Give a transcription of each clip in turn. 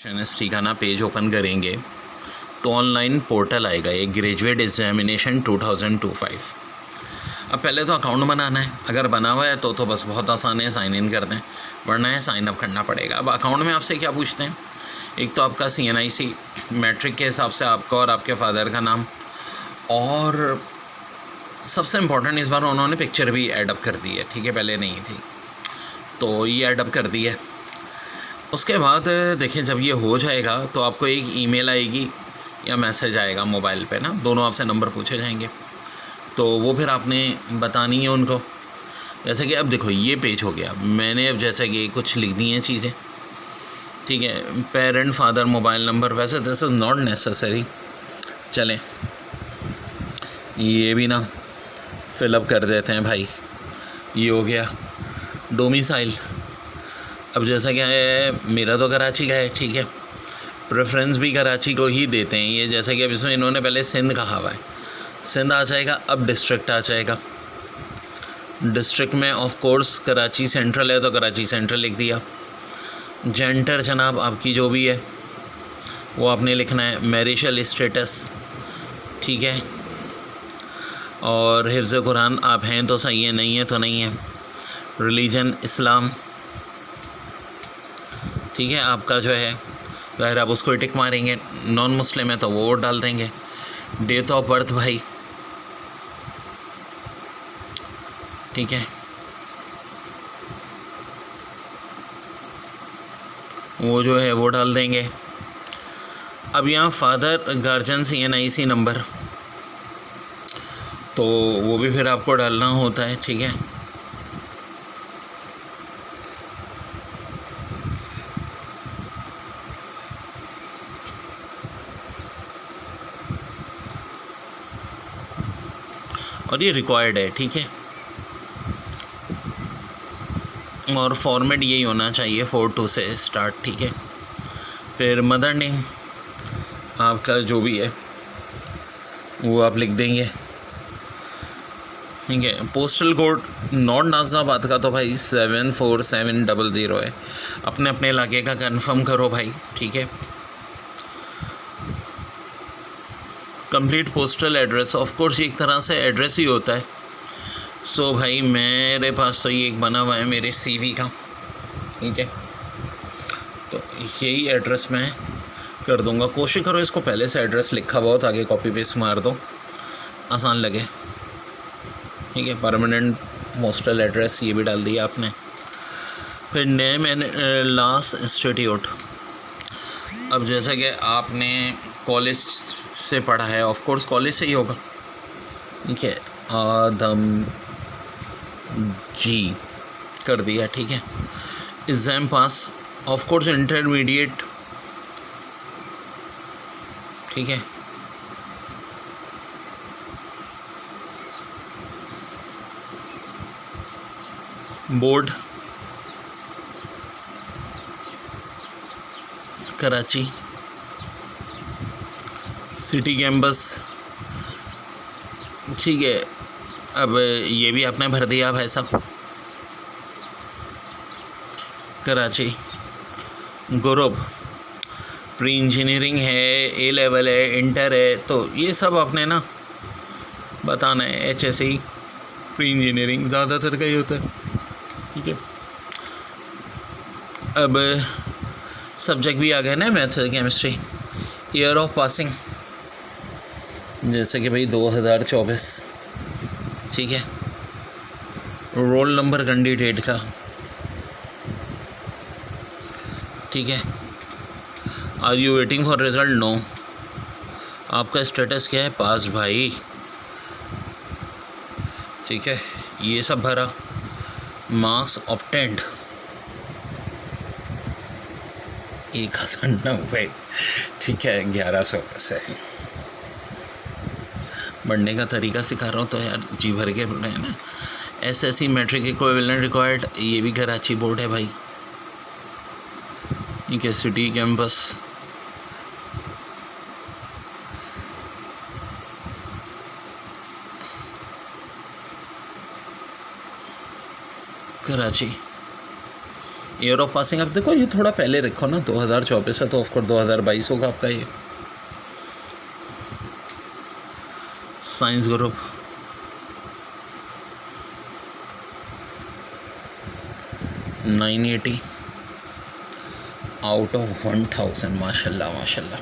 University का ना page open करेंगे तो ऑनलाइन पोर्टल आएगा, ये ग्रेजुएट एग्जामिनेशन 2025। अब पहले तो अकाउंट बनाना है, अगर बना हुआ है तो बस बहुत आसान है, साइन इन कर दें, वरना है साइन अप करना पड़ेगा। अब अकाउंट में आपसे क्या पूछते हैं, एक तो आपका CNIC, मैट्रिक के हिसाब से आपका और आपके फादर का नाम, और सबसे इम्पोर्टेंट इस बार उन्होंने पिक्चर भी ऐडअप कर दी है, ठीक है, पहले नहीं थी तो ये ऐडअप कर दी है। उसके बाद देखिए जब ये हो जाएगा तो आपको एक ईमेल आएगी या मैसेज आएगा मोबाइल पे ना, दोनों आपसे नंबर पूछे जाएंगे, तो वो फिर आपने बतानी है उनको। जैसे कि अब देखो ये पेज हो गया, मैंने अब जैसे कि कुछ लिख दी हैं चीज़ें, ठीक है, पेरेंट फादर मोबाइल नंबर, वैसे दिस इज़ नॉट नेसेसरी, चलें ये भी ना फिलअप कर देते हैं भाई। ये हो गया डोमिसाइल। अब जैसा क्या है, मेरा तो कराची का है, ठीक है, प्रेफरेंस भी कराची को ही देते हैं ये, जैसा कि अब इसमें इन्होंने पहले सिंध कहा हुआ है, सिंध आ जाएगा, अब डिस्ट्रिक्ट आ जाएगा। डिस्ट्रिक्ट में ऑफ कोर्स कराची सेंट्रल है तो कराची सेंट्रल लिख दिया। जेंडर जनाब आपकी जो भी है वो आपने लिखना है, मैरिशल स्टेटस, ठीक है, और हिफ्ज़ कुरान आप हैं तो सही है, नहीं है तो नहीं है। रिलीजन इस्लाम, ठीक है, आपका जो है ज़ाहिर आप उसको टिक मारेंगे, नॉन मुस्लिम है तो वो डाल देंगे। डेट ऑफ बर्थ भाई, ठीक है, वो जो है वो डाल देंगे। अब यहाँ फादर गार्जियन CNIC नंबर, तो वो भी फिर आपको डालना होता है, ठीक है। और ये रिक्वायर्ड है, ठीक है, और फॉर्मेट यही होना चाहिए 42 से स्टार्ट, ठीक है। फिर मदर नेम आपका जो भी है वो आप लिख देंगे, ठीक है। पोस्टल कोड नॉट नाज़ाबाद का तो भाई 74700 है, अपने अपने इलाके का कंफर्म करो भाई, ठीक है। Complete postal address, of course एक तरह से एड्रेस ही होता है। सो भाई मेरे पास तो ये एक बना हुआ है मेरे CV का, ठीक है, तो यही एड्रेस मैं कर दूंगा। कोशिश करो इसको पहले से एड्रेस लिखा हुआ हो ताकि कॉपी पेस्ट मार दो, आसान लगे, ठीक है। परमानेंट पोस्टल एड्रेस ये भी डाल दिया आपने। फिर नेम एंड लास्ट इंस्टीट्यूट, अब जैसा कि आपने कॉलेज से पढ़ा है, ऑफ कोर्स कॉलेज से ही होगा, ठीक है, आदम जी कर दिया, ठीक है। Exam pass, of course intermediate, ठीक है। बोर्ड कराची, सिटी कैंपस, ठीक है। अब ये भी आपने भर दिया भाई साहब, कराची। ग्रुप प्री इंजीनियरिंग है, A लेवल है, इंटर है, तो ये सब आपने ना बताना है। HSC प्री इंजीनियरिंग ज़्यादातर का ही होता है, ठीक है। अब सब्जेक्ट भी आ गए ना, math chemistry. Year of passing जैसे कि भाई 2024, ठीक है। रोल नंबर कैंडिडेट का, ठीक है। Are you waiting for result, no. आपका स्टेटस क्या है, पास भाई, ठीक है, ये सब भरा। मार्क्स ऑब्टेंड 1090, ठीक है, 1100 से। बढ़ने का तरीका सिखा रहा हूँ तो यार जी भर के बोल रहे हैं ना। SSC मैट्रिक इक्विवेलेंट रिक्वायर्ड, ये भी कराची बोर्ड है भाई, ठीक है। City campus, Karachi, year of passing अब देखो ये थोड़ा पहले रखो ना, 2024 है तो ऑफकोर्स 2022 होगा आपका ये। साइंस ग्रुप 980 आउट ऑफ 1000, माशाल्लाह माशाल्लाह।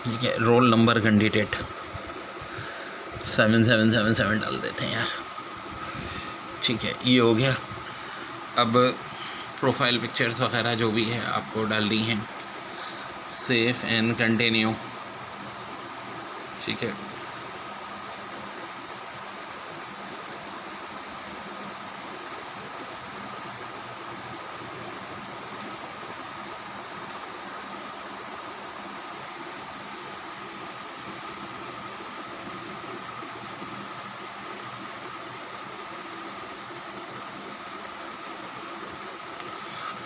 ठीक है, रोल नंबर कैंडिडेट 7777 डाल देते हैं यार। ठीक है, ये हो गया। अब प्रोफाइल पिक्चर्स वगैरह जो भी है आपको डालनी है, सेव एंड कंटिन्यू। ठीक है,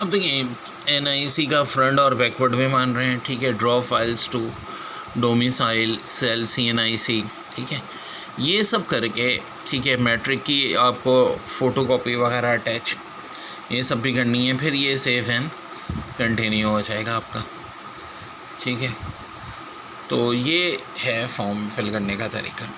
अब देखिए NIC का फ्रंट और बैकवर्ड भी मान रहे हैं। ठीक है, draw files to domicile cell CNIC। ठीक है, ये सब करके ठीक है, मैट्रिक की आपको फ़ोटोकॉपी वगैरह अटैच ये सब भी करनी है, फिर ये सेव एंड कंटिन्यू हो जाएगा आपका। ठीक है, तो ये है फॉर्म फिल करने का तरीका।